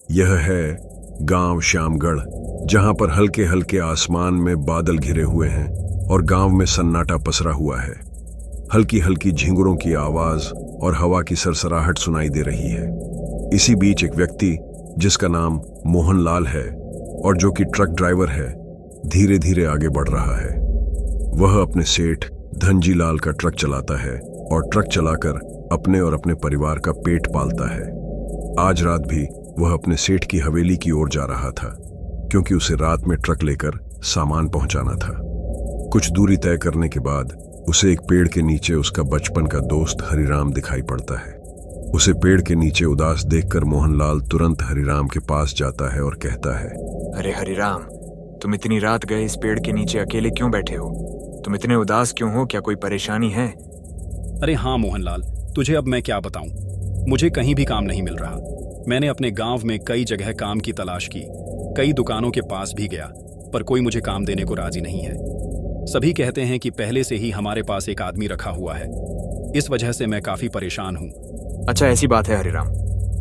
यह है गांव श्यामगढ़, जहां पर हल्के हल्के आसमान में बादल घिरे हुए हैं और गांव में सन्नाटा पसरा हुआ है। हल्की हल्की झिंगुरों की आवाज और हवा की सरसराहट सुनाई दे रही है। इसी बीच एक व्यक्ति जिसका नाम मोहनलाल है और जो कि ट्रक ड्राइवर है, धीरे धीरे आगे बढ़ रहा है। वह अपने सेठ धनजीलाल का ट्रक चलाता है और ट्रक चलाकर अपने और अपने परिवार का पेट पालता है। आज रात भी वह अपने सेठ की हवेली की ओर जा रहा था, क्योंकि उसे रात में ट्रक लेकर सामान पहुंचाना था। कुछ दूरी तय करने के बाद उसे एक पेड़ के नीचे उसका बचपन का दोस्त हरिराम दिखाई पड़ता है। उसे पेड़ के नीचे उदास देखकर मोहनलाल तुरंत हरिराम के पास जाता है और कहता है, अरे हरिराम, तुम इतनी रात गए इस पेड़ के नीचे अकेले क्यों बैठे हो? तुम इतने उदास क्यों हो? क्या कोई परेशानी है? अरे हाँ मोहनलाल, तुझे अब मैं क्या बताऊं। मुझे कहीं भी काम नहीं मिल रहा। मैंने अपने गांव में कई जगह काम की तलाश की, कई दुकानों के पास भी गया, पर कोई मुझे काम देने को राजी नहीं है। सभी कहते हैं कि पहले से ही हमारे पास एक आदमी रखा हुआ है। इस वजह से मैं काफी परेशान हूँ। अच्छा, ऐसी बात है हरिराम,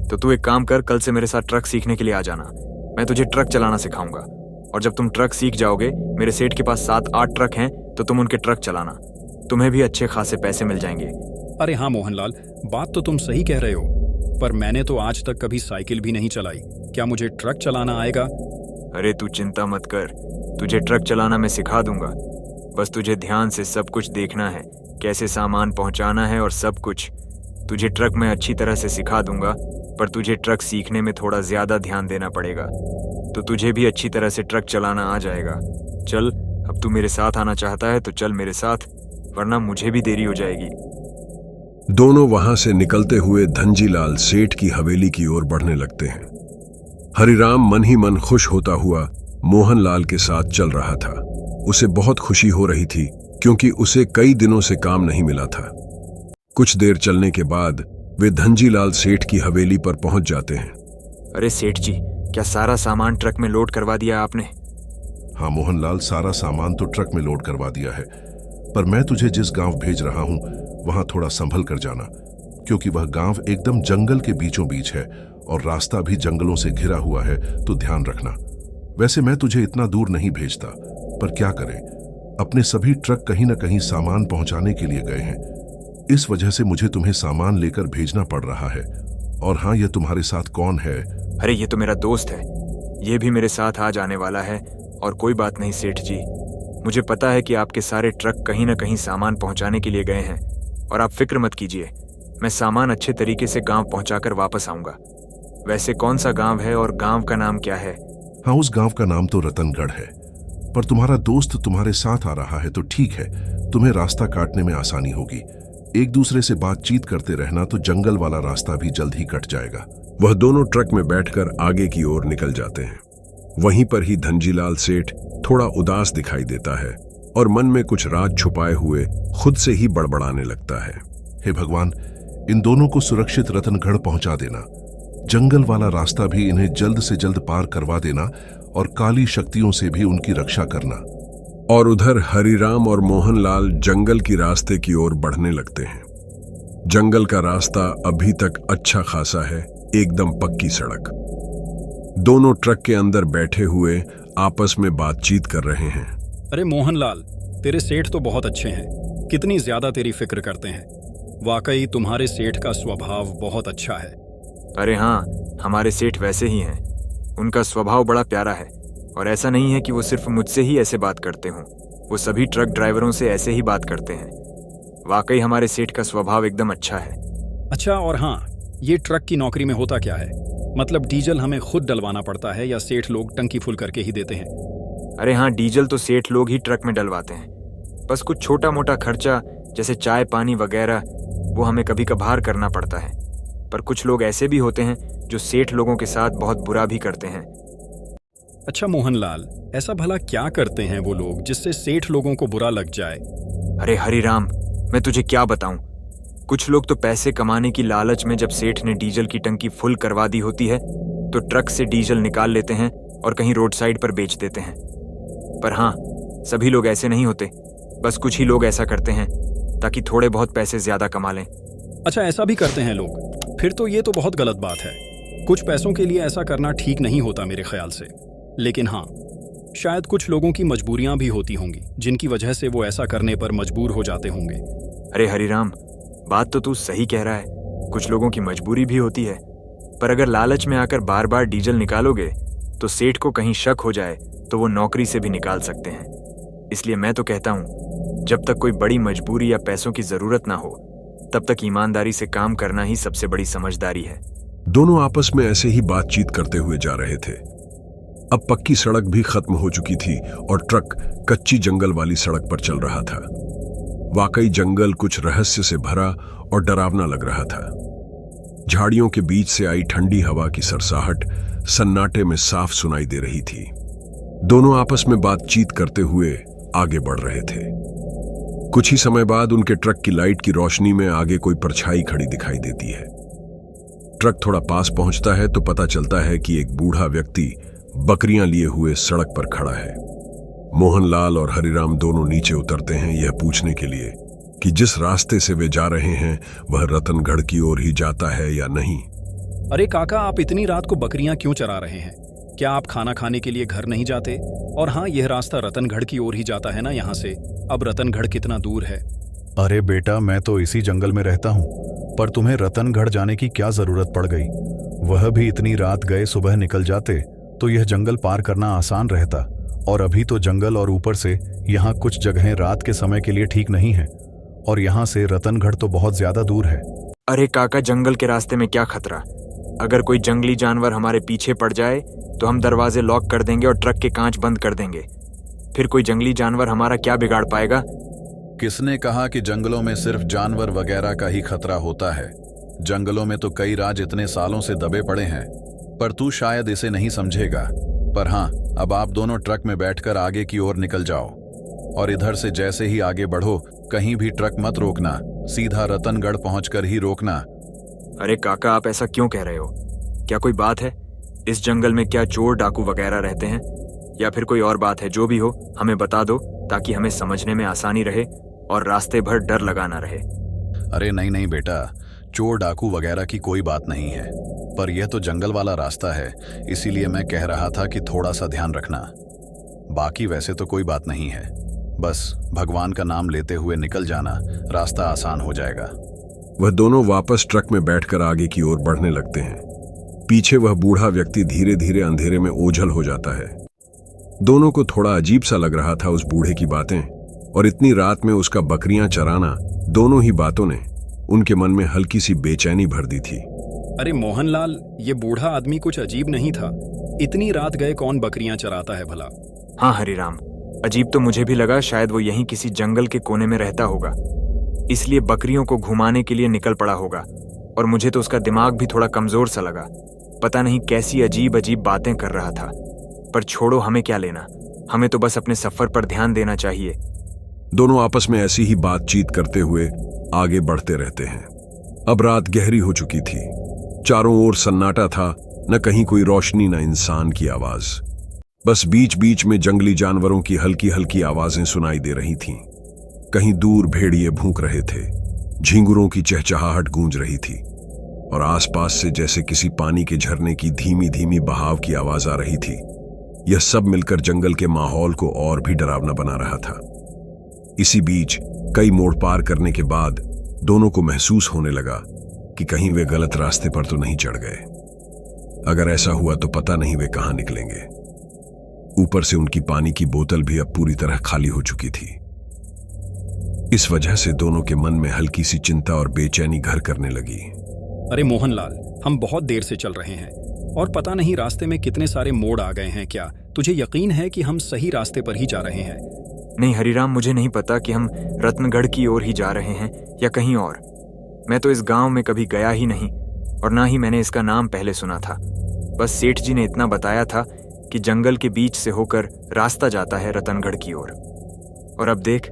तो तू एक काम कर, कल से मेरे साथ ट्रक सीखने के लिए आ जाना। मैं तुझे ट्रक चलाना सिखाऊंगा, और जब तुम ट्रक सीख जाओगे, मेरे सेठ के पास 7-8 ट्रक हैं, तो तुम उनके ट्रक चलाना। तुम्हें भी अच्छे खासे पैसे मिल जाएंगे। अरे हाँ मोहनलाल, बात तो तुम सही कह रहे हो, पर मैंने तो आज तक कभी साइकिल भी नहीं चलाई। क्या मुझे ट्रक चलाना आएगा? अरे तू चिंता मत कर, तुझे ट्रक चलाना मैं सिखा दूंगा। बस तुझे ध्यान से सब कुछ देखना है, कैसे सामान पहुंचाना है और सब कुछ। तुझे ट्रक मैं अच्छी तरह से सिखा दूंगा, पर तुझे ट्रक सीखने में थोड़ा ज्यादा ध्यान देना पड़ेगा, तो तुझे भी अच्छी तरह से ट्रक चलाना आ जाएगा। चल, अब तू मेरे साथ आना चाहता है तो चल मेरे साथ, वरना मुझे भी देरी हो जाएगी। दोनों वहां से निकलते हुए धनजीलाल सेठ की हवेली की ओर बढ़ने लगते हैं। हरिराम मन ही मन खुश होता हुआ मोहनलाल के साथ चल रहा था। उसे बहुत खुशी हो रही थी, क्योंकि उसे कई दिनों से काम नहीं मिला था। कुछ देर चलने के बाद वे धनजीलाल सेठ की हवेली पर पहुंच जाते हैं। अरे सेठ जी, क्या सारा सामान ट्रक में लोड करवा दिया आपने? हाँ मोहनलाल, सारा सामान तो ट्रक में लोड करवा दिया है, पर मैं तुझे जिस गांव भेज रहा हूं वहां थोड़ा संभल कर जाना, क्योंकि वह गांव एकदम जंगल के बीचों बीच है और रास्ता भी जंगलों से घिरा हुआ है, तो ध्यान रखना। वैसे मैं तुझे इतना दूर नहीं भेजता, पर क्या करें, अपने सभी ट्रक कहीं ना कहीं सामान पहुंचाने के लिए गए हैं। इस वजह से मुझे तुम्हें सामान लेकर भेजना पड़ रहा है। और हाँ, यह तुम्हारे साथ कौन है? अरे ये तो मेरा दोस्त है, ये भी मेरे साथ आज आने वाला है। और कोई बात नहीं सेठ जी, मुझे पता है कि आपके सारे ट्रक कहीं ना कहीं सामान पहुंचाने के लिए गए हैं, और आप फिक्र मत कीजिए, मैं सामान अच्छे तरीके से गांव पहुंचाकर वापस आऊंगा। वैसे कौन सा गांव है और गांव का नाम क्या है? हाँ, उस गांव का नाम तो रतनगढ़ है, पर तुम्हारा दोस्त तुम्हारे साथ आ रहा है तो ठीक है, तुम्हें रास्ता काटने में आसानी होगी। एक दूसरे से बातचीत करते रहना, तो जंगल वाला रास्ता भी जल्द ही कट जाएगा। वह दोनों ट्रक में बैठकर आगे की ओर निकल जाते हैं। वहीं पर ही धनजीलाल सेठ थोड़ा उदास दिखाई देता है और मन में कुछ राज छुपाए हुए खुद से ही बड़बड़ाने लगता है। हे भगवान, इन दोनों को सुरक्षित रतनगढ़ पहुंचा देना। जंगल वाला रास्ता भी इन्हें जल्द से जल्द पार करवा देना, और काली शक्तियों से भी उनकी रक्षा करना। और उधर हरिराम और मोहनलाल जंगल की रास्ते की ओर बढ़ने लगते हैं। जंगल का रास्ता अभी तक अच्छा खासा है, एकदम पक्की सड़क। दोनों ट्रक के अंदर बैठे हुए आपस में बातचीत कर रहे हैं। अरे मोहनलाल, तेरे सेठ तो बहुत अच्छे हैं, कितनी ज्यादा तेरी फिक्र करते हैं। वाकई तुम्हारे सेठ का स्वभाव बहुत अच्छा है। अरे हाँ, हमारे सेठ वैसे ही हैं। उनका स्वभाव बड़ा प्यारा है, और ऐसा नहीं है कि वो सिर्फ मुझसे ही ऐसे बात करते हों, वो सभी ट्रक ड्राइवरों से ऐसे ही बात करते हैं। वाकई हमारे सेठ का स्वभाव एकदम अच्छा है। अच्छा, और हाँ, ये ट्रक की नौकरी में होता क्या है? मतलब डीजल हमें खुद डलवाना पड़ता है या सेठ लोग टंकी फुल करके ही देते हैं? अरे हाँ, डीजल तो सेठ लोग ही ट्रक में डलवाते हैं। बस कुछ छोटा मोटा खर्चा जैसे चाय पानी वगैरह वो हमें कभी कभार करना पड़ता है। पर कुछ लोग ऐसे भी होते हैं जो सेठ लोगों के साथ बहुत बुरा भी करते हैं। अच्छा मोहनलाल, ऐसा भला क्या करते हैं वो लोग जिससे सेठ लोगों को बुरा लग जाए? अरे हरिराम, मैं तुझे क्या बताऊं। कुछ लोग तो पैसे कमाने की लालच में जब सेठ ने डीजल की टंकी फुल करवा दी होती है, तो ट्रक से डीजल निकाल लेते हैं और कहीं रोड साइड पर बेच देते हैं। पर हाँ, सभी लोग ऐसे नहीं होते, बस कुछ ही लोग ऐसा करते हैं ताकि थोड़े बहुत पैसे ज्यादा कमा लें। अच्छा, ऐसा भी करते हैं लोग? फिर तो ये तो बहुत गलत बात है। कुछ पैसों के लिए ऐसा करना ठीक नहीं होता मेरे ख्याल से, लेकिन हाँ, शायद कुछ लोगों की मजबूरियां भी होती होंगी जिनकी वजह से वो ऐसा करने पर मजबूर हो जाते होंगे। अरे हरिराम, बात तो तू सही कह रहा है, कुछ लोगों की मजबूरी भी होती है, पर अगर लालच में आकर बार बार डीजल निकालोगे तो सेठ को कहीं शक हो जाए तो वो नौकरी से भी निकाल सकते हैं। इसलिए मैं तो कहता हूँ, जब तक कोई बड़ी मजबूरी या पैसों की जरूरत ना हो तब तक ईमानदारी से काम करना ही सबसे बड़ी समझदारी है। दोनों आपस में ऐसे ही बातचीत करते हुए जा रहे थे। अब पक्की सड़क भी खत्म हो चुकी थी और ट्रक कच्ची जंगल वाली सड़क पर चल रहा था। वाकई जंगल कुछ रहस्य से भरा और डरावना लग रहा था। झाड़ियों के बीच से आई ठंडी हवा की सरसाहट सन्नाटे में साफ सुनाई दे रही थी। दोनों आपस में बातचीत करते हुए आगे बढ़ रहे थे। कुछ ही समय बाद उनके ट्रक की लाइट की रोशनी में आगे कोई परछाई खड़ी दिखाई देती है। ट्रक थोड़ा पास पहुंचता है तो पता चलता है कि एक बूढ़ा व्यक्ति बकरियां लिए हुए सड़क पर खड़ा है। मोहनलाल और हरिराम दोनों नीचे उतरते हैं यह पूछने के लिए कि जिस रास्ते से वे जा रहे हैं वह रतनगढ़ की ओर ही जाता है या नहीं। अरे काका, आप इतनी रात को बकरियां क्यों चरा रहे हैं? क्या आप खाना खाने के लिए घर नहीं जाते? और हाँ, यह रास्ता रतनगढ़ की ओर ही जाता है ना यहाँ से। अब रतनगढ़ कितना दूर है? अरे बेटा, मैं तो इसी जंगल में रहता हूँ, पर तुम्हें रतनगढ़ जाने की क्या जरूरत पड़ गई? वह भी इतनी रात गए सुबह निकल जाते तो यह जंगल पार करना आसान रहता। और अभी तो जंगल और ऊपर से यहाँ कुछ जगहें रात के समय के लिए ठीक नहीं है, और यहाँ से रतनगढ़ तो बहुत ज्यादा दूर है। अरे काका, जंगल के रास्ते में क्या खतरा? अगर कोई जंगली जानवर हमारे पीछे पड़ जाए तो हम दरवाजे लॉक कर देंगे और ट्रक के कांच बंद कर देंगे। फिर कोई जंगली जानवर हमारा क्या बिगाड़ पाएगा? किसने कहा कि जंगलों में सिर्फ जानवर वगैरह का ही खतरा होता है? जंगलों में तो कई राज इतने सालों से दबे पड़े हैं, पर तू शायद इसे नहीं समझेगा। पर हाँ, अब आप दोनों ट्रक में बैठकर आगे की ओर निकल जाओ, और इधर से जैसे ही आगे बढ़ो कहीं भी ट्रक मत रोकना, सीधा रतनगढ़ पहुंचकर ही रोकना। अरे काका, आप ऐसा क्यों कह रहे हो? क्या कोई बात है? इस जंगल में क्या चोर डाकू वगैरह रहते हैं, या फिर कोई और बात है? जो भी हो हमें बता दो ताकि हमें समझने में आसानी रहे और रास्ते भर डर लगा ना रहे। अरे नहीं नहीं बेटा, चोर डाकू वगैरह की कोई बात नहीं है, पर यह तो जंगल वाला रास्ता है, इसीलिए मैं कह रहा था कि थोड़ा सा ध्यान रखना। बाकी वैसे तो कोई बात नहीं है, बस भगवान का नाम लेते हुए निकल जाना, रास्ता आसान हो जाएगा। वह दोनों वापस ट्रक में बैठकर आगे की ओर बढ़ने लगते हैं। पीछे वह बूढ़ा व्यक्ति धीरे धीरे अंधेरे में ओझल हो जाता है। दोनों को थोड़ा अजीब सा लग रहा था उस बूढ़े की बातें, और इतनी रात में उसका बकरियां चराना, दोनों ही बातों ने उनके मन में हल्की सी बेचैनी भर दी थी। अरे मोहनलाल, ये बूढ़ा आदमी कुछ अजीब नहीं था? इतनी रात गए कौन बकरियां चराता है भला? हाँ हरिराम, अजीब तो मुझे भी लगा। शायद वो यहीं किसी जंगल के कोने में रहता होगा, इसलिए बकरियों को घुमाने के लिए निकल पड़ा होगा। और मुझे तो उसका दिमाग भी थोड़ा कमजोर सा लगा, पता नहीं कैसी अजीब अजीब बातें कर रहा था। पर छोड़ो, हमें क्या लेना, हमें तो बस अपने सफर पर ध्यान देना चाहिए। दोनों आपस में ऐसी ही बातचीत करते हुए आगे बढ़ते रहते हैं। अब रात गहरी हो चुकी थी, चारों ओर सन्नाटा था, न कहीं कोई रोशनी न इंसान की आवाज। बस बीच बीच में जंगली जानवरों की हल्की हल्की आवाजें सुनाई दे रही थीं। कहीं दूर भेड़िए भूंक रहे थे, झिंगुरों की चहचहाहट गूंज रही थी, और आसपास से जैसे किसी पानी के झरने की धीमी धीमी बहाव की आवाज आ रही थी। यह सब मिलकर जंगल के माहौल को और भी डरावना बना रहा था। इसी बीच कई मोड़ पार करने के बाद दोनों को महसूस होने लगा कि कहीं वे गलत रास्ते पर तो नहीं चढ़ गए। अगर ऐसा हुआ तो पता नहीं वे कहां निकलेंगे। ऊपर से उनकी पानी की बोतल भी अब पूरी तरह खाली हो चुकी थी। इस वजह से दोनों के मन में हल्की सी चिंता और बेचैनी घर करने लगी। अरे मोहनलाल, हम बहुत देर से चल रहे हैं और पता नहीं रास्ते में कितने सारे मोड़ आ गए हैं। क्या तुझे यकीन है कि हम सही रास्ते पर ही जा रहे हैं? नहीं हरिराम, मुझे नहीं पता कि हम रत्नगढ़ की ओर ही जा रहे हैं या कहीं और। मैं तो इस गांव में कभी गया ही नहीं, और ना ही मैंने इसका नाम पहले सुना था। बस सेठ जी ने इतना बताया था कि जंगल के बीच से होकर रास्ता जाता है रतनगढ़ की ओर। और अब देख,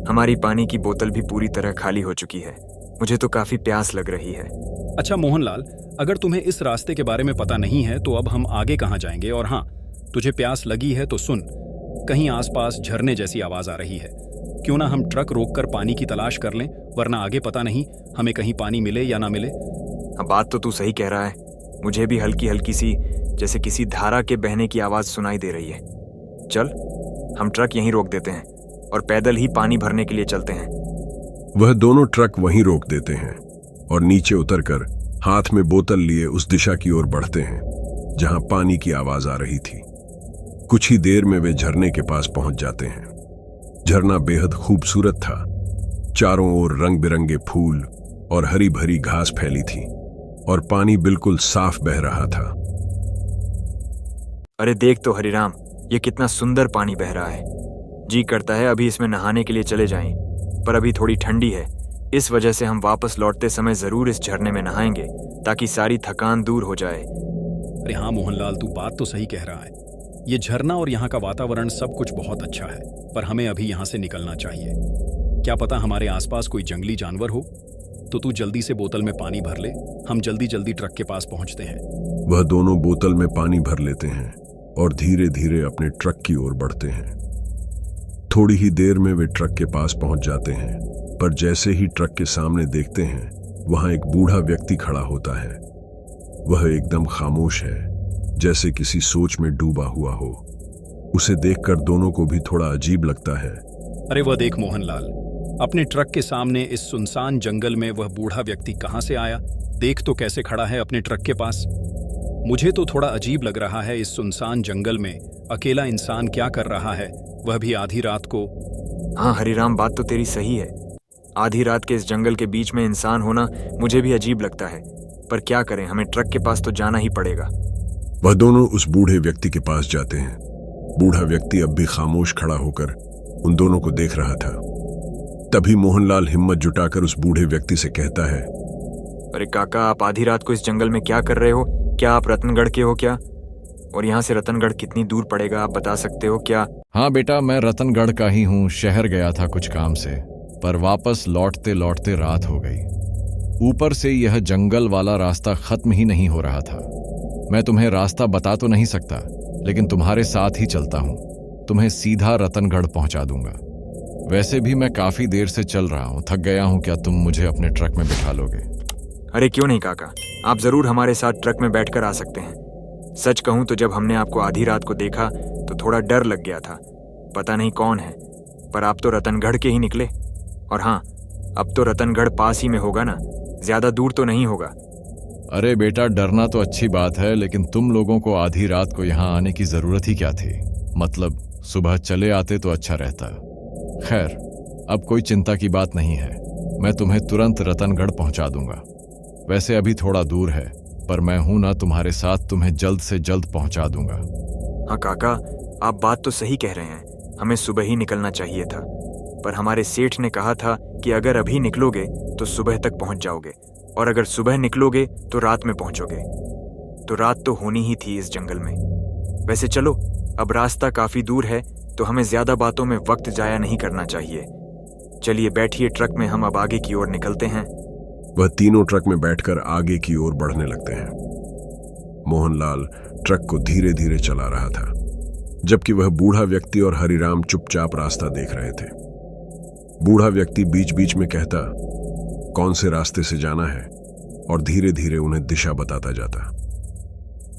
हमारी पानी की बोतल भी पूरी तरह खाली हो चुकी है। मुझे तो काफी प्यास लग रही है। अच्छा मोहनलाल, अगर तुम्हें इस रास्ते के बारे में पता नहीं है तो अब हम आगे कहाँ जाएंगे? और हाँ, तुझे प्यास लगी है तो सुन, कहीं आसपास झरने जैसी आवाज आ रही है। क्यों ना हम ट्रक रोककर पानी की तलाश कर लें, वरना आगे पता नहीं हमें कहीं पानी मिले या ना मिले। अब बात तो तू सही कह रहा है, मुझे भी हल्की हल्की सी जैसे किसी धारा के बहने की आवाज सुनाई दे रही है। चल, हम ट्रक यहीं रोक देते हैं और पैदल ही पानी भरने के लिए चलते हैं। वह दोनों ट्रक वहीं रोक देते हैं और नीचे उतरकर हाथ में बोतल लिए उस दिशा की ओर बढ़ते हैं जहां पानी की आवाज आ रही थी। कुछ ही देर में वे झरने के पास पहुंच जाते हैं। झरना बेहद खूबसूरत था। चारों ओर रंग बिरंगे फूल और हरी भरी घास फैली थी और पानी बिल्कुल साफ बह रहा था। अरे देख तो हरिराम, ये कितना सुंदर पानी बह रहा है। जी करता है अभी इसमें नहाने के लिए चले जाएं, पर अभी थोड़ी ठंडी है, इस वजह से हम वापस लौटते समय जरूर इस झरने में नहाएंगे ताकि सारी थकान दूर हो जाए। अरे हाँ मोहनलाल, तू बात तो सही कह रहा है। ये झरना और यहाँ का वातावरण सब कुछ बहुत अच्छा है, पर हमें अभी यहाँ से निकलना चाहिए। क्या पता हमारे आसपास कोई जंगली जानवर हो। तो तू जल्दी से बोतल में पानी भर ले, हम जल्दी जल्दी ट्रक के पास पहुंचते हैं। वह दोनों बोतल में पानी भर लेते हैं और धीरे धीरे अपने ट्रक की ओर बढ़ते हैं। थोड़ी ही देर में वे ट्रक के पास पहुंच जाते हैं, पर जैसे ही ट्रक के सामने देखते हैं, वहां एक बूढ़ा व्यक्ति खड़ा होता है। वह एकदम खामोश है, जैसे किसी सोच में डूबा हुआ हो। उसे देखकर दोनों को भी थोड़ा अजीब लगता है। अरे वह देख मोहनलाल, अपने ट्रक के सामने इस सुनसान जंगल में वह बूढ़ा व्यक्ति कहाँ से आया? देख तो कैसे खड़ा है अपने ट्रक के पास। मुझे तो थोड़ा अजीब लग रहा है, इस सुनसान जंगल में अकेला इंसान क्या कर रहा है, वह भी आधी रात को। हाँ हरिराम, बात तो तेरी सही है। आधी रात के इस जंगल के बीच में इंसान होना मुझे भी अजीब लगता है, पर क्या करें, हमें ट्रक के पास तो जाना ही पड़ेगा। वह दोनों उस बूढ़े व्यक्ति के पास जाते हैं। बूढ़ा व्यक्ति अब भी खामोश खड़ा होकर उन दोनों को देख रहा था। तभी मोहनलाल हिम्मत जुटाकर उस बूढ़े व्यक्ति से कहता है, अरे काका, आप आधी रात को इस जंगल में क्या कर रहे हो? क्या आप रतनगढ़ के हो क्या? और यहाँ से रतनगढ़ कितनी दूर पड़ेगा, आप बता सकते हो क्या? हाँ बेटा, मैं रतनगढ़ का ही हूँ। शहर गया था कुछ काम से, पर वापस लौटते लौटते रात हो गई। ऊपर से यह जंगल वाला रास्ता खत्म ही नहीं हो रहा था। मैं तुम्हें रास्ता बता तो नहीं सकता, लेकिन तुम्हारे साथ ही चलता हूँ। तुम्हें सीधा रतनगढ़ पहुंचा दूंगा। वैसे भी मैं काफी देर से चल रहा हूँ, थक गया हूँ। क्या तुम मुझे अपने ट्रक में बिठा लोगे? अरे क्यों नहीं काका, आप जरूर हमारे साथ ट्रक में बैठकर आ सकते हैं। सच कहूं तो जब हमने आपको आधी रात को देखा तो थोड़ा डर लग गया था, पता नहीं कौन है, पर आप तो रतनगढ़ के ही निकले। और हाँ, अब तो रतनगढ़ पास ही में होगा ना, ज्यादा दूर तो नहीं होगा। अरे बेटा, डरना तो अच्छी बात है, लेकिन तुम लोगों को आधी रात को यहाँ आने की जरूरत ही क्या थी? मतलब सुबह चले आते तो अच्छा रहता। खैर, अब कोई चिंता की बात नहीं है, मैं तुम्हें तुरंत रतनगढ़ पहुंचा दूंगा। वैसे अभी थोड़ा दूर है, पर मैं हूं ना तुम्हारे साथ, तुम्हें जल्द से जल्द पहुंचा दूंगा। हाँ काका, आप बात तो सही कह रहे हैं, हमें सुबह ही निकलना चाहिए था, पर हमारे सेठ ने कहा था कि अगर अभी निकलोगे तो सुबह तक पहुंच जाओगे, और अगर सुबह निकलोगे तो रात में पहुंचोगे। तो रात तो होनी ही थी इस जंगल में। वैसे चलो, अब रास्ता काफी दूर है, तो हमें ज्यादा बातों में वक्त जाया नहीं करना चाहिए। चलिए बैठिए ट्रक में, हम अब आगे की ओर निकलते हैं। वह तीनों ट्रक में बैठकर आगे की ओर बढ़ने लगते हैं। मोहनलाल ट्रक को धीरे धीरे चला रहा था, जबकि वह बूढ़ा व्यक्ति और हरिराम चुपचाप रास्ता देख रहे थे। बूढ़ा व्यक्ति बीच बीच में कहता कौन से रास्ते से जाना है और धीरे धीरे उन्हें दिशा बताता जाता।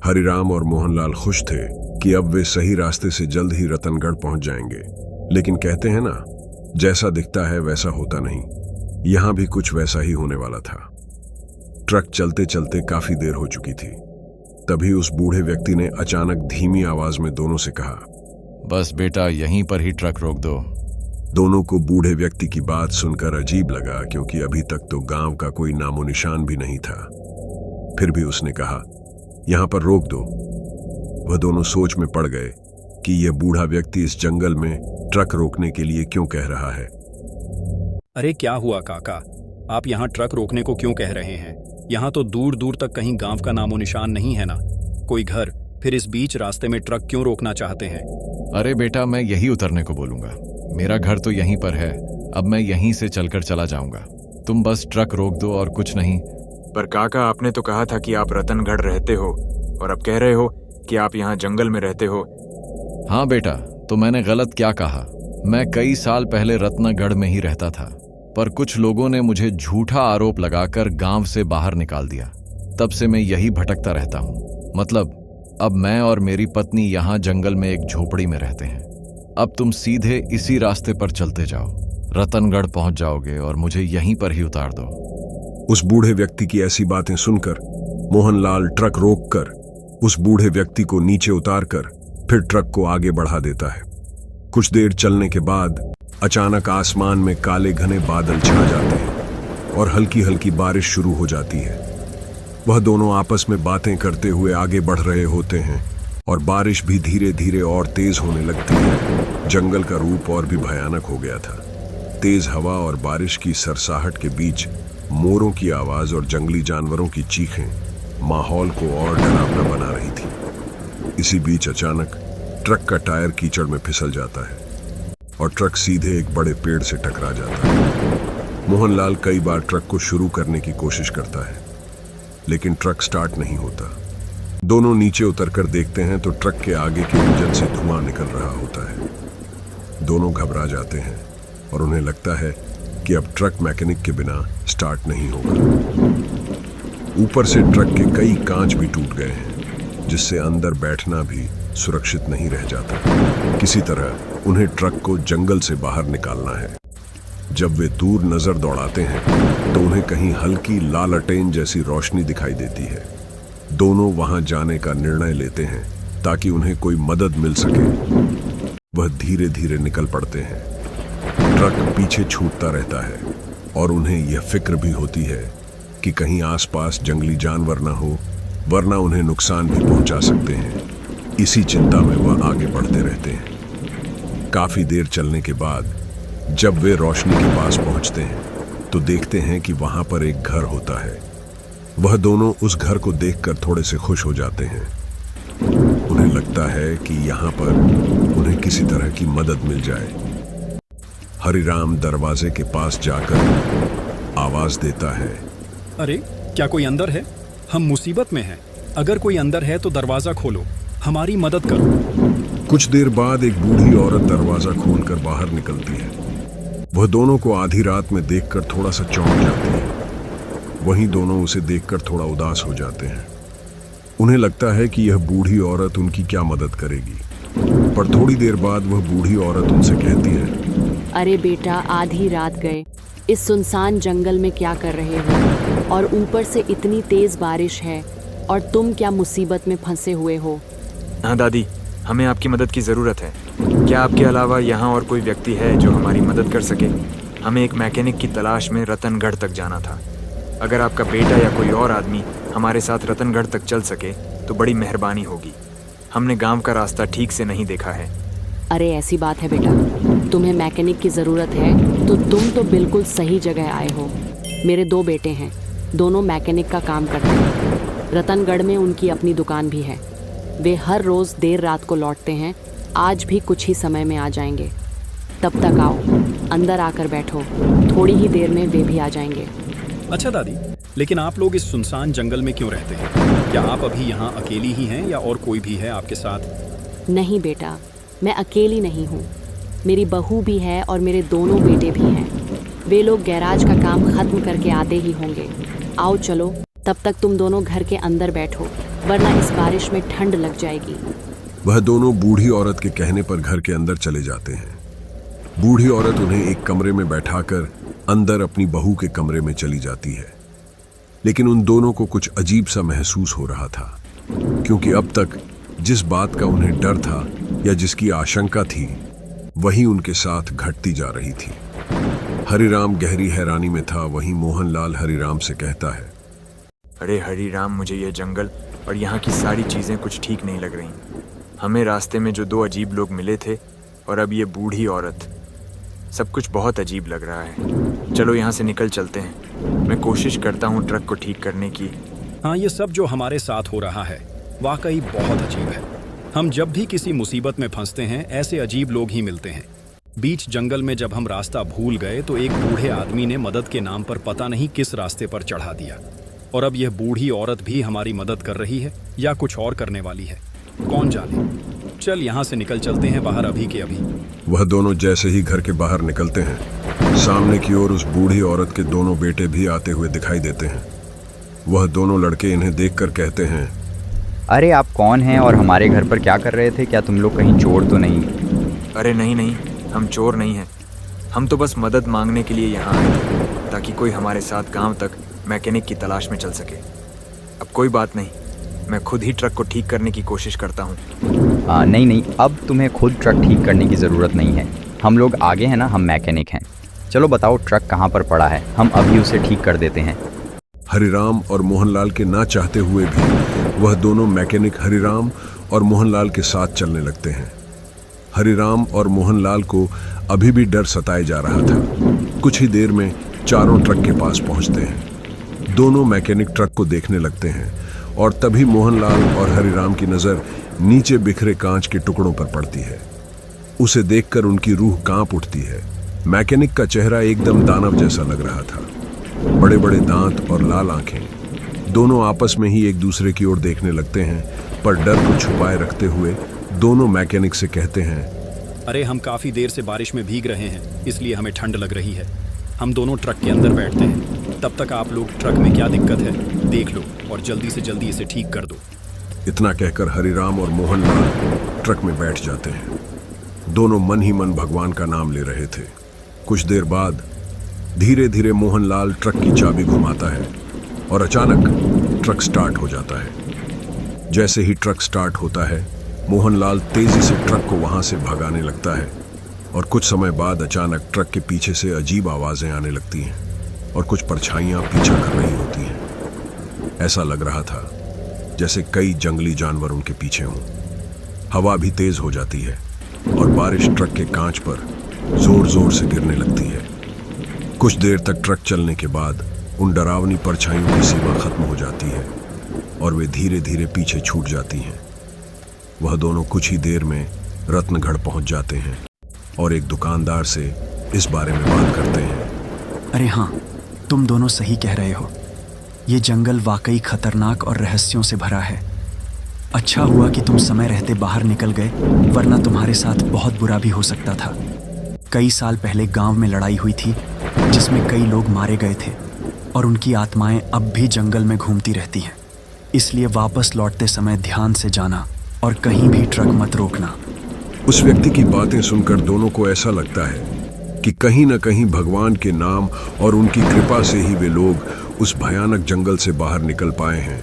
हरिराम और मोहनलाल खुश थे कि अब वे सही रास्ते से जल्द ही रतनगढ़ पहुंच जाएंगे, लेकिन कहते हैं ना, जैसा दिखता है वैसा होता नहीं। यहां भी कुछ वैसा ही होने वाला था। ट्रक चलते चलते काफी देर हो चुकी थी। तभी उस बूढ़े व्यक्ति ने अचानक धीमी आवाज में दोनों से कहा, बस बेटा, यहीं पर ही ट्रक रोक दो। दोनों को बूढ़े व्यक्ति की बात सुनकर अजीब लगा, क्योंकि अभी तक तो गांव का कोई नामो निशान भी नहीं था। फिर भी उसने कहा, यहां पर रोक दो। वह दोनों सोच में पड़ गए कि यह बूढ़ा व्यक्ति इस जंगल में ट्रक रोकने के लिए क्यों कह रहा है। अरे क्या हुआ काका, आप यहाँ ट्रक रोकने को क्यों कह रहे हैं? यहाँ तो दूर दूर तक कहीं गांव का नामो निशान नहीं है ना, कोई घर, फिर इस बीच रास्ते में ट्रक क्यों रोकना चाहते हैं? अरे बेटा, मैं यही उतरने को बोलूंगा। मेरा घर तो यहीं पर है, अब मैं यहीं से चलकर चला जाऊंगा। तुम बस ट्रक रोक दो और कुछ नहीं। पर काका, आपने तो कहा था कि आप रतनगढ़ रहते हो, और अब कह रहे हो कि आप यहाँ जंगल में रहते हो। हाँ बेटा, तो मैंने गलत क्या कहा? मैं कई साल पहले रत्नगढ़ में ही रहता था, पर कुछ लोगों ने मुझे झूठा आरोप लगाकर गांव से बाहर निकाल दिया। तब से मैं यही भटकता रहता हूँ। मतलब अब मैं और मेरी पत्नी यहाँ जंगल में एक झोपड़ी में रहते हैं। अब तुम सीधे इसी रास्ते पर चलते जाओ, रतनगढ़ पहुंच जाओगे और मुझे यहीं पर ही उतार दो। उस बूढ़े व्यक्ति की ऐसी बातें सुनकर मोहनलाल ट्रक रोककर उस बूढ़े व्यक्ति को नीचे उतारकर फिर ट्रक को आगे बढ़ा देता है। कुछ देर चलने के बाद अचानक आसमान में काले घने बादल छा जाते हैं और हल्की हल्की बारिश शुरू हो जाती है। वह दोनों आपस में बातें करते हुए आगे बढ़ रहे होते हैं और बारिश भी धीरे धीरे और तेज होने लगती है। जंगल का रूप और भी भयानक हो गया था। तेज हवा और बारिश की सरसाहट के बीच मोरों की आवाज और जंगली जानवरों की चीखें माहौल को और डरावना बना रही थी। इसी बीच अचानक ट्रक का टायर कीचड़ में फिसल जाता है और ट्रक सीधे एक बड़े पेड़ से टकरा जाता है। मोहनलाल कई बार ट्रक को शुरू करने की कोशिश करता है, लेकिन ट्रक स्टार्ट नहीं होता। दोनों नीचे उतरकर देखते हैं तो ट्रक के आगे के इंजन से धुआं निकल रहा होता है। दोनों घबरा जाते हैं और उन्हें लगता है कि अब ट्रक मैकेनिक के बिना स्टार्ट नहीं होगा। ऊपर से ट्रक के कई कांच भी टूट गए हैं, जिससे अंदर बैठना भी सुरक्षित नहीं रह जाता। किसी तरह उन्हें ट्रक को जंगल से बाहर निकालना है। जब वे दूर नजर दौड़ाते हैं तो उन्हें कहीं हल्की लालटेन जैसी रोशनी दिखाई देती है। दोनों वहां जाने का निर्णय लेते हैं ताकि उन्हें कोई मदद मिल सके। वह धीरे धीरे निकल पड़ते हैं। ट्रक पीछे छूटता रहता है और उन्हें यह फिक्र भी होती है कि कहीं आसपास जंगली जानवर ना हो, वरना उन्हें नुकसान भी पहुंचा सकते हैं। इसी चिंता में वह आगे बढ़ते रहते हैं। काफी देर चलने के बाद जब वे रोशनी के पास पहुंचते हैं तो देखते हैं कि वहां पर एक घर होता है। वह दोनों उस घर को देखकर थोड़े से खुश हो जाते हैं। उन्हें लगता है कि यहाँ पर उन्हें किसी तरह की मदद मिल जाए। हरिराम दरवाजे के पास जाकर आवाज देता है, अरे क्या कोई अंदर है? हम मुसीबत में हैं। अगर कोई अंदर है तो दरवाजा खोलो, हमारी मदद करो। कुछ देर बाद एक बूढ़ी औरत दरवाजा खोलकर बाहर निकलती है। वह दोनों को आधी रात में देखकर थोड़ा सा चौंक जाती है। वहीं दोनों उसे देखकर थोड़ा उदास हो जाते हैं। उन्हें लगता है कि यह बूढ़ी औरत उनकी क्या मदद करेगी, पर थोड़ी देर बाद वह बूढ़ी औरत उनसे कहती है, अरे बेटा, आधी रात गए, इस सुनसान जंगल में क्या कर रहे हो? और ऊपर से इतनी तेज बारिश है और तुम क्या मुसीबत में फंसे हुए हो? हाँ दादी, हमें आपकी मदद की ज़रूरत है। क्या आपके अलावा यहाँ और कोई व्यक्ति है जो हमारी मदद कर सके? हमें एक मैकेनिक की तलाश में रतनगढ़ तक जाना था। अगर आपका बेटा या कोई और आदमी हमारे साथ रतनगढ़ तक चल सके तो बड़ी मेहरबानी होगी। हमने गांव का रास्ता ठीक से नहीं देखा है। अरे ऐसी बात है बेटा, तुम्हें मैकेनिक की ज़रूरत है तो तुम तो बिल्कुल सही जगह आए हो। मेरे 2 बेटे हैं, दोनों मैकेनिक का काम करते हैं। रतनगढ़ में उनकी अपनी दुकान भी है। वे हर रोज़ देर रात को लौटते हैं। आज भी कुछ ही समय में आ जाएंगे। तब तक आओ, अंदर आकर बैठो, थोड़ी ही देर में वे भी आ जाएंगे। अच्छा दादी, लेकिन आप लोग इस सुनसान जंगल में क्यों रहते हैं? क्या आप अभी यहाँ अकेली ही हैं या और कोई भी है आपके साथ? नहीं बेटा, मैं अकेली नहीं हूँ। मेरी बहू भी है और मेरे दोनों बेटे भी हैं। वे लोग गैराज का काम खत्म करके आते ही होंगे। आओ चलो, तब तक तुम दोनों घर के अंदर बैठो, वरना इस बारिश में ठंड लग जाएगी। वह दोनों बूढ़ी औरत के कहने पर घर के अंदर चले जाते हैं। बूढ़ी औरत उन्हें एक कमरे में बैठाकर अंदर अपनी बहू के कमरे में चली जाती है। लेकिन उन दोनों को कुछ अजीब सा महसूस हो रहा था, क्योंकि अब तक जिस बात का उन्हें डर था या जिसकी आशंका थी, वही उनके साथ घटती जा रही थी। हरिराम गहरी हैरानी में था। वहीं मोहनलाल हरिराम से कहता है, अरे हरिराम, मुझे ये जंगल और यहाँ की सारी चीज़ें कुछ ठीक नहीं लग रही। हमें रास्ते में जो 2 अजीब लोग मिले थे और अब ये बूढ़ी औरत, सब कुछ बहुत अजीब लग रहा है। चलो यहाँ से निकल चलते हैं। मैं कोशिश करता हूँ ट्रक को ठीक करने की। हाँ, ये सब जो हमारे साथ हो रहा है वाकई बहुत अजीब है। हम जब भी किसी मुसीबत में फंसते हैं ऐसे अजीब लोग ही मिलते हैं। बीच जंगल में जब हम रास्ता भूल गए तो एक बूढ़े आदमी ने मदद के नाम पर पता नहीं किस रास्ते पर चढ़ा दिया, और अब यह बूढ़ी औरत भी हमारी मदद कर रही है या कुछ और करने वाली है, कौन जाने। चल यहाँ से निकल चलते हैं बाहर अभी के अभी। वह दोनों जैसे ही घर के बाहर निकलते हैं, सामने की ओर उस बूढ़ी औरत के दोनों बेटे भी आते हुए दिखाई देते हैं। वह दोनों लड़के इन्हें देखकर कहते हैं, अरे आप कौन हैं और हमारे घर पर क्या कर रहे थे? क्या तुम लोग कहीं चोर तो नहीं? अरे नहीं नहीं, हम चोर नहीं हैं। हम तो बस मदद मांगने के लिए यहाँ आए थे ताकि कोई हमारे साथ गांव तक मैकेनिक की तलाश में चल सके। अब कोई बात नहीं, मैं खुद ही ट्रक को ठीक करने की कोशिश करता हूँ। नहीं नहीं, अब तुम्हें खुद ट्रक ठीक करने की ज़रूरत नहीं है। हम लोग आगे हैं ना, हम मैकेनिक हैं। चलो बताओ ट्रक कहाँ पर पड़ा है, हम अभी उसे ठीक कर देते हैं। हरिराम और मोहनलाल के ना चाहते हुए भी वह दोनों मैकेनिक हरिराम और मोहनलाल के साथ चलने लगते हैं। हरिराम और मोहनलाल को अभी भी डर सताए जा रहा था। कुछ ही देर में चारों ट्रक के पास पहुंचते हैं। दोनों मैकेनिक ट्रक को देखने लगते हैं और तभी मोहनलाल और हरिराम की नज़र नीचे बिखरे कांच के टुकड़ों पर पड़ती है। उसे देखकर उनकी रूह कांप उठती है। मैकेनिक का चेहरा एकदम दानव जैसा लग रहा था, बड़े बड़े दांत और लाल आंखें। दोनों आपस में ही एक दूसरे की ओर देखने लगते हैं, पर डर को छुपाए रखते हुए दोनों मैकेनिक से कहते हैं, अरे हम काफ़ी देर से बारिश में भीग रहे हैं, इसलिए हमें ठंड लग रही है। हम दोनों ट्रक के अंदर बैठते हैं, तब तक आप लोग ट्रक में क्या दिक्कत है देख लो और जल्दी से जल्दी इसे ठीक कर दो। इतना कहकर हरिराम और मोहनलाल ट्रक में बैठ जाते हैं। दोनों मन ही मन भगवान का नाम ले रहे थे। कुछ देर बाद धीरे धीरे मोहनलाल ट्रक की चाबी घुमाता है और अचानक ट्रक स्टार्ट हो जाता है। जैसे ही ट्रक स्टार्ट होता है, मोहनलाल तेजी से ट्रक को वहां से भगाने लगता है और कुछ समय बाद अचानक ट्रक के पीछे से अजीब आवाजें आने लगती हैं और कुछ परछाइयां पीछा कर रही होती हैं। ऐसा लग रहा था जैसे कई जंगली जानवर उनके पीछे हों। हवा भी तेज हो जाती है और बारिश ट्रक के कांच पर जोर जोर से गिरने लगती है। कुछ देर तक ट्रक चलने के बाद उन डरावनी परछाइयों की सीमा खत्म हो जाती है और वे धीरे धीरे पीछे छूट जाती हैं। वह दोनों कुछ ही देर में रत्नगढ़ पहुंच जाते हैं और एक दुकानदार से इस बारे में बात करते हैं। अरे हाँ, तुम दोनों सही कह रहे हो। ये जंगल वाकई खतरनाक और रहस्यों से भरा है। अच्छा हुआ कि तुम समय रहते बाहर निकल गए, वरना तुम्हारे साथ बहुत बुरा भी हो सकता था। कई साल पहले गांव में लड़ाई हुई थी जिसमें कई लोग मारे गए थे और उनकी आत्माएं अब भी जंगल में घूमती रहती हैं। इसलिए वापस लौटते समय ध्यान से जाना और कहीं भी ट्रक मत रोकना। उस व्यक्ति की बातें सुनकर दोनों को ऐसा लगता है कि कहीं न कहीं भगवान के नाम और उनकी कृपा से ही वे लोग उस भयानक जंगल से बाहर निकल पाए हैं।